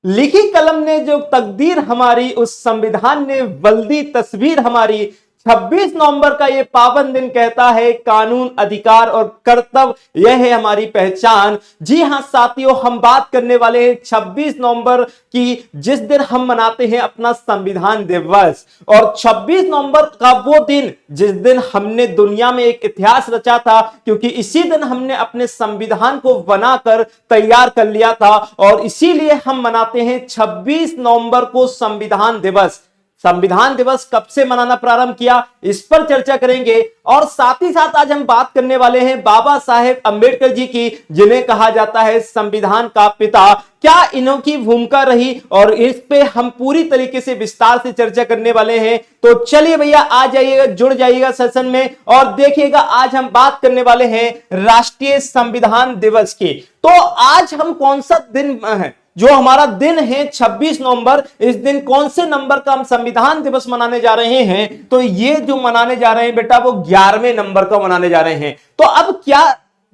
लिखी कलम ने जो तकदीर हमारी, उस संविधान ने बल्दी तस्वीर हमारी। 26 नवंबर का ये पावन दिन कहता है कानून, अधिकार और कर्तव्य, यह है हमारी पहचान। जी हां साथियों, हम बात करने वाले हैं 26 नवंबर की, जिस दिन हम मनाते हैं अपना संविधान दिवस। और 26 नवंबर का वो दिन जिस दिन हमने दुनिया में एक इतिहास रचा था, क्योंकि इसी दिन हमने अपने संविधान को बनाकर तैयार कर लिया था, और इसीलिए हम मनाते हैं 26 नवंबर को संविधान दिवस। संविधान दिवस कब से मनाना प्रारंभ किया, इस पर चर्चा करेंगे। और साथ ही साथ आज हम बात करने वाले हैं बाबा साहेब अंबेडकर जी की, जिन्हें कहा जाता है संविधान का पिता। क्या इनकी भूमिका रही, और इस पे हम पूरी तरीके से विस्तार से चर्चा करने वाले हैं। तो चलिए भैया, आ जाइएगा, जुड़ जाइएगा सेशन में, और देखिएगा आज हम बात करने वाले हैं राष्ट्रीय संविधान दिवस की। तो आज हम कौन सा दिन है, जो हमारा दिन है 26 नवंबर, इस दिन कौन से नंबर का हम संविधान दिवस मनाने जा रहे हैं? तो ये जो मनाने जा रहे हैं बेटा, वो 11वें नंबर का मनाने जा रहे हैं। तो अब क्या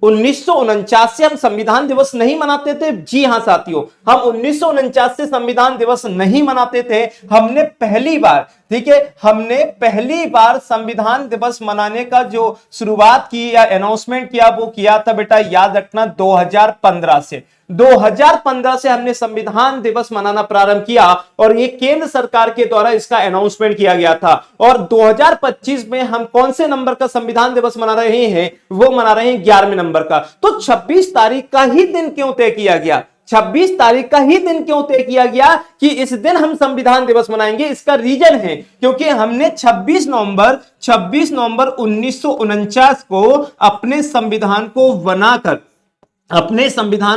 1949 से हम संविधान दिवस नहीं मनाते थे? जी हां साथियों, हम 1949 से संविधान दिवस नहीं मनाते थे। हमने पहली बार, ठीक है, हमने पहली बार संविधान दिवस मनाने का जो शुरुआत की या अनाउंसमेंट किया, वो किया था बेटा, याद रखना, 2015 से। 2015 से हमने संविधान दिवस मनाना प्रारंभ किया, और ये केंद्र सरकार के द्वारा इसका अनाउंसमेंट किया गया था। और 2025 में हम कौन से नंबर का संविधान दिवस मना रहे हैं? वो मना रहे हैं 11वें नंबर का। तो 26 तारीख का ही दिन क्यों तय किया गया? 26 तारीख का ही दिन क्यों तय किया गया कि इस दिन हम संविधान दिवस मनाएंगे? इसका रीजन है क्योंकि हमने 26 नवंबर 1949 को अपने संविधान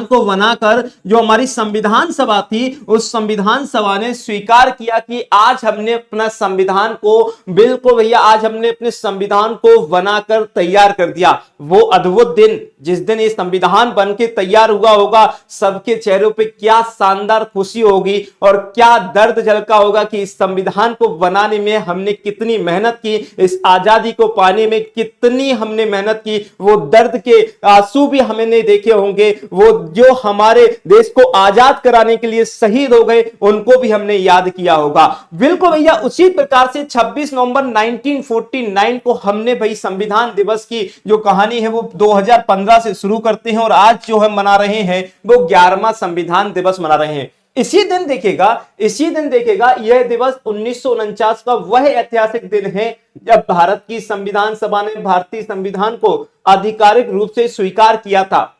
को बनाकर जो हमारी संविधान सभा थी, उस संविधान सभा ने स्वीकार किया कि आज हमने अपना संविधान को, बिल्कुल भैया, आज हमने अपने संविधान को बनाकर तैयार कर दिया। वो अद्भुत दिन, जिस दिन ये संविधान बन के तैयार हुआ होगा, सबके चेहरों पे क्या शानदार खुशी होगी और क्या दर्द झलका होगा कि इस संविधान को बनाने में हमने कितनी मेहनत की, इस आजादी को पाने में कितनी हमने मेहनत की। वो दर्द के आंसू भी हमने देखे होंगे, वो जो हमारे देश को आजाद कराने के लिए शहीद हो गए, उनको भी हमने याद किया होगा। बिल्कुल भैया, उसी प्रकार से 26 नवंबर 1949 को हमने भाई संविधान दिवस की जो कहानी है वो 2015 से शुरू करते हैं, और आज जो हम मना रहे हैं वो 11वां संविधान दिवस मना रहे हैं। इसी दिन देखेगा यह दिवस 1949 का वह ऐतिहासिक दिन है जब भारत की संविधान सभा ने भारतीय संविधान को आधिकारिक रूप से स्वीकार किया था।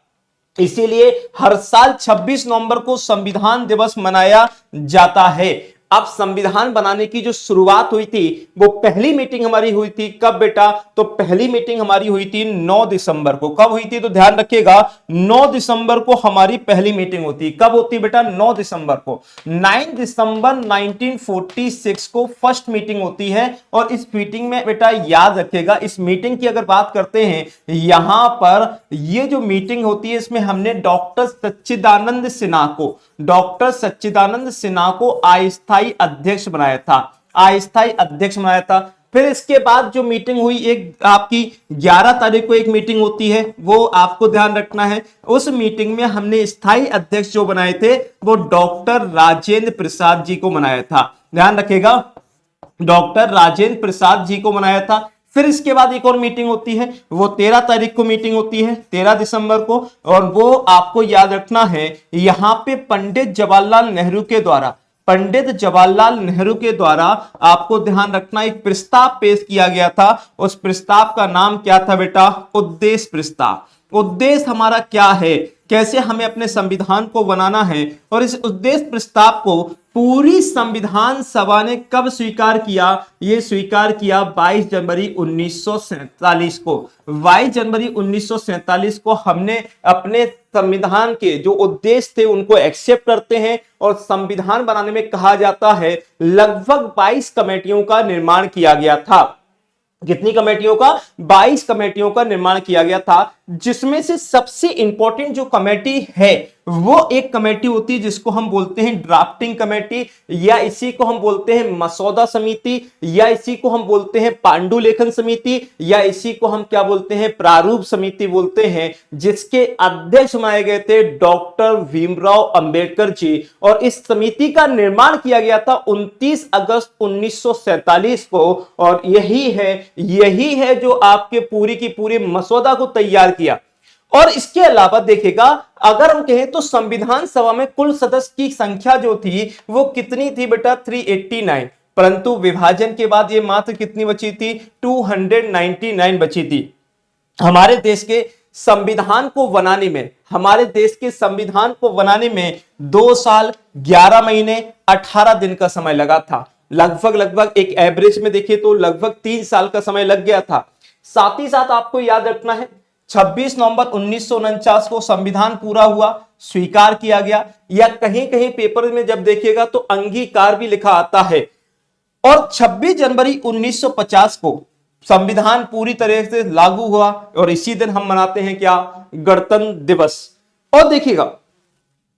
इसीलिए हर साल 26 नवंबर को संविधान दिवस मनाया जाता है। अब संविधान बनाने की जो शुरुआत हुई थी, वो पहली मीटिंग हमारी हुई थी कब बेटा? तो पहली मीटिंग हमारी हुई थी 9 दिसंबर को। कब हुई थी? तो ध्यान रखिएगा, 9 दिसंबर को हमारी पहली मीटिंग होती। कब होती बेटा? 9 दिसंबर को। 9 दिसंबर 1946 को फर्स्ट मीटिंग होती है, और इस मीटिंग में बेटा याद रखिएगा, इस मीटिंग की अगर बात करते हैं, यहां पर ये जो मीटिंग होती है, इसमें हमने डॉक्टर सच्चिदानंद सिन्हा को अस्थायी अध्यक्ष बनाया था। फिर इसके बाद जो मीटिंग हुई, एक आपकी 11 तारीख को एक मीटिंग होती है, वो आपको ध्यान रखना है। उस मीटिंग में हमने स्थायी अध्यक्ष जो बनाए थे, वो डॉक्टर राजेंद्र प्रसाद जी को बनाया था। ध्यान रखिएगा, डॉक्टर राजेंद्र प्रसाद जी को बनाया था। फिर इसके बाद एक और मीटिंग होती है, वो 13 तारीख को मीटिंग होती है, 13 दिसंबर को, और वो आपको याद रखना है, यहां पे पंडित जवाहरलाल नेहरू के द्वारा आपको ध्यान रखना एक प्रस्ताव पेश किया गया था। उस प्रस्ताव का नाम क्या था बेटा? उद्देश्य प्रस्ताव। उद्देश्य हमारा क्या है, कैसे हमें अपने संविधान को बनाना है, और इस उद्देश्य प्रस्ताव को पूरी संविधान सभा ने कब स्वीकार किया? यह स्वीकार किया 22 जनवरी 1947 को। 22 जनवरी 1947 को हमने अपने संविधान के जो उद्देश्य थे उनको एक्सेप्ट करते हैं, और संविधान बनाने में कहा जाता है लगभग 22 कमेटियों का निर्माण किया गया था। कितनी कमेटियों का? 22 कमेटियों का निर्माण किया गया था। जिसमें से सबसे इंपॉर्टेंट जो कमेटी है वो एक कमेटी होती है जिसको हम बोलते हैं ड्राफ्टिंग कमेटी, या इसी को हम बोलते हैं मसौदा समिति, या इसी को हम बोलते हैं पांडुलेखन समिति, या इसी को हम क्या बोलते हैं प्रारूप समिति बोलते हैं, जिसके अध्यक्ष बनाए गए थे डॉक्टर भीमराव अंबेडकर जी। और इस समिति का निर्माण किया गया था 29 अगस्त 1947 को, और यही है जो आपके पूरी की पूरी मसौदा को तैयार किया। और इसके अलावा देखिएगा, अगर हम कहें तो संविधान सभा में कुल सदस्य की संख्या जो थी वो कितनी थी बेटा, 389, परंतु विभाजन के बाद ये मात्र कितनी बची थी, 299 बची थी। हमारे देश के संविधान को बनाने में 2 साल 11 महीने 18 दिन का समय लगा था। लगभग एक एवरेज में देखिए तो लगभग 3 साल का समय लग गया था। साथ ही साथ आपको याद रखना है 26 नवंबर 1949 को संविधान पूरा हुआ, स्वीकार किया गया, या कहीं कहीं पेपर में जब देखिएगा तो अंगीकार भी लिखा आता है। और 26 जनवरी 1950 को संविधान पूरी तरह से लागू हुआ, और इसी दिन हम मनाते हैं क्या, गणतंत्र दिवस। और देखिएगा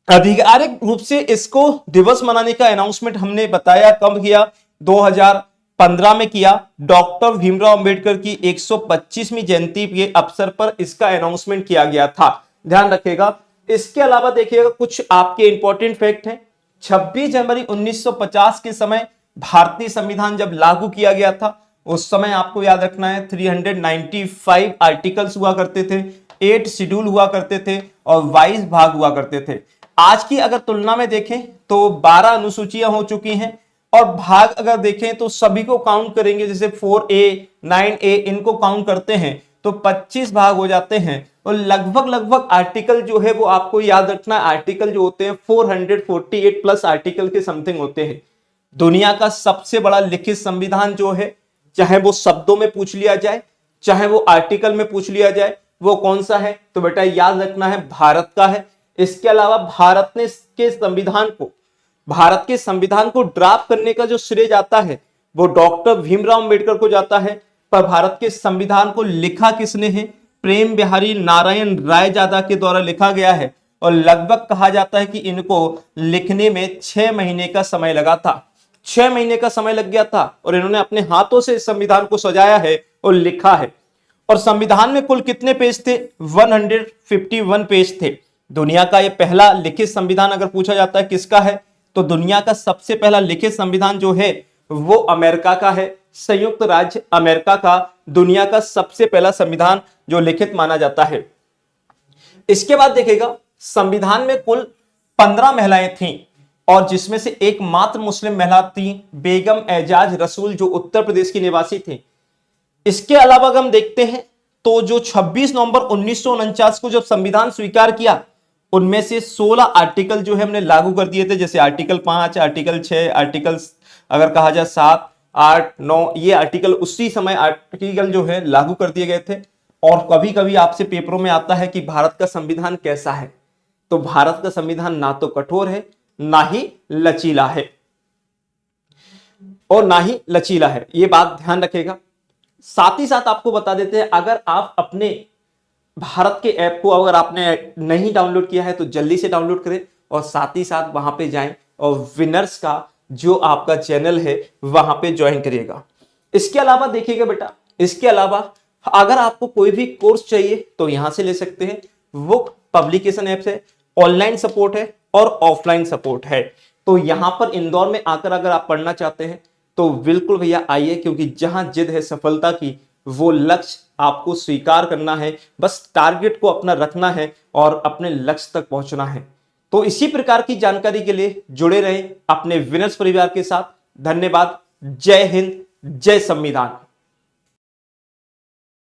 आधिकारिक रूप से इसको दिवस मनाने का अनाउंसमेंट हमने बताया कब किया, 2015 में किया। डॉक्टर भीमराव अंबेडकर की 125वीं जयंती के अवसर पर इसका अनाउंसमेंट किया गया था, ध्यान रखिएगा। इसके अलावा देखिएगा कुछ आपके इंपॉर्टेंट फैक्ट हैं। 26 जनवरी 1950 के समय भारतीय संविधान जब लागू किया गया था, उस समय आपको याद रखना है 395 आर्टिकल्स हुआ करते थे, 8 शेड्यूल हुआ करते थे, और 22 भाग हुआ करते थे। आज की अगर तुलना में देखें तो 12 अनुसूचियां हो चुकी हैं, और भाग अगर देखें तो सभी को काउंट करेंगे, जैसे 4A 9A इनको काउंट करते हैं तो 25 भाग हो जाते हैं। और लगभग आर्टिकल जो है वो आपको याद रखना, आर्टिकल जो होते हैं 448 प्लस आर्टिकल के समथिंग होते हैं। दुनिया का सबसे बड़ा लिखित संविधान जो है, चाहे वो शब्दों में पूछ लिया जाए, चाहे वो आर्टिकल में पूछ लिया जाए, वो कौन सा है, तो बेटा याद रखना है भारत का है। इसके अलावा भारत के संविधान को ड्राफ्ट करने का जो श्रेय जाता है वो डॉक्टर भीमराव अंबेडकर को जाता है, पर भारत के संविधान को लिखा किसने है, प्रेम बिहारी नारायण रायजादा के द्वारा लिखा गया है। और लगभग कहा जाता है कि इनको लिखने में 6 महीने का समय लगा था, 6 महीने का समय लग गया था, और इन्होंने अपने हाथों से इस संविधान को सजाया है और लिखा है। और संविधान में कुल कितने पेज थे, 151 पेज थे। दुनिया का यह पहला लिखित संविधान अगर पूछा जाता है किसका है, तो दुनिया का सबसे पहला लिखित संविधान जो है वो अमेरिका का है। संयुक्त राज्य अमेरिका का दुनिया का सबसे पहला संविधान जो लिखित माना जाता है। इसके बाद देखिएगा संविधान में कुल 15 महिलाएं थीं, और जिसमें से एक मात्र मुस्लिम महिला थी, बेगम एजाज रसूल, जो उत्तर प्रदेश की निवासी थी। इसके अलावा अगर हम देखते हैं तो जो 26 नवंबर 1949 को जब संविधान स्वीकार किया, उनमें से 16 आर्टिकल जो है हमने लागू कर दिए थे, जैसे आर्टिकल 5, आर्टिकल 6, आर्टिकल अगर कहा जाए 7, 8, 9, ये आर्टिकल उसी समय आर्टिकल जो है लागू कर दिए गए थे। और कभी कभी आपसे पेपरों में आता है कि भारत का संविधान कैसा है, तो भारत का संविधान ना तो कठोर है ना ही लचीला है, ये बात ध्यान रखेगा। साथ ही साथ आपको बता देते हैं, अगर आप अपने भारत के ऐप को अगर आपने नहीं डाउनलोड किया है तो जल्दी से डाउनलोड करें, और साथ ही साथ वहां पे जाएं और विनर्स का जो आपका चैनल है वहां पे ज्वाइन करिएगा। इसके अलावा देखिएगा बेटा, इसके अलावा अगर आपको कोई भी कोर्स चाहिए तो यहां से ले सकते हैं। वो पब्लिकेशन ऐप है, ऑनलाइन सपोर्ट है और ऑफलाइन सपोर्ट है। तो यहां पर इंदौर में आकर अगर आप पढ़ना चाहते हैं तो बिल्कुल भैया आइए, क्योंकि जहां जिद है सफलता की, वो लक्ष्य आपको स्वीकार करना है, बस टारगेट को अपना रखना है और अपने लक्ष्य तक पहुंचना है। तो इसी प्रकार की जानकारी के लिए जुड़े रहें अपने विनर्स परिवार के साथ। धन्यवाद। जय हिंद, जय संविधान।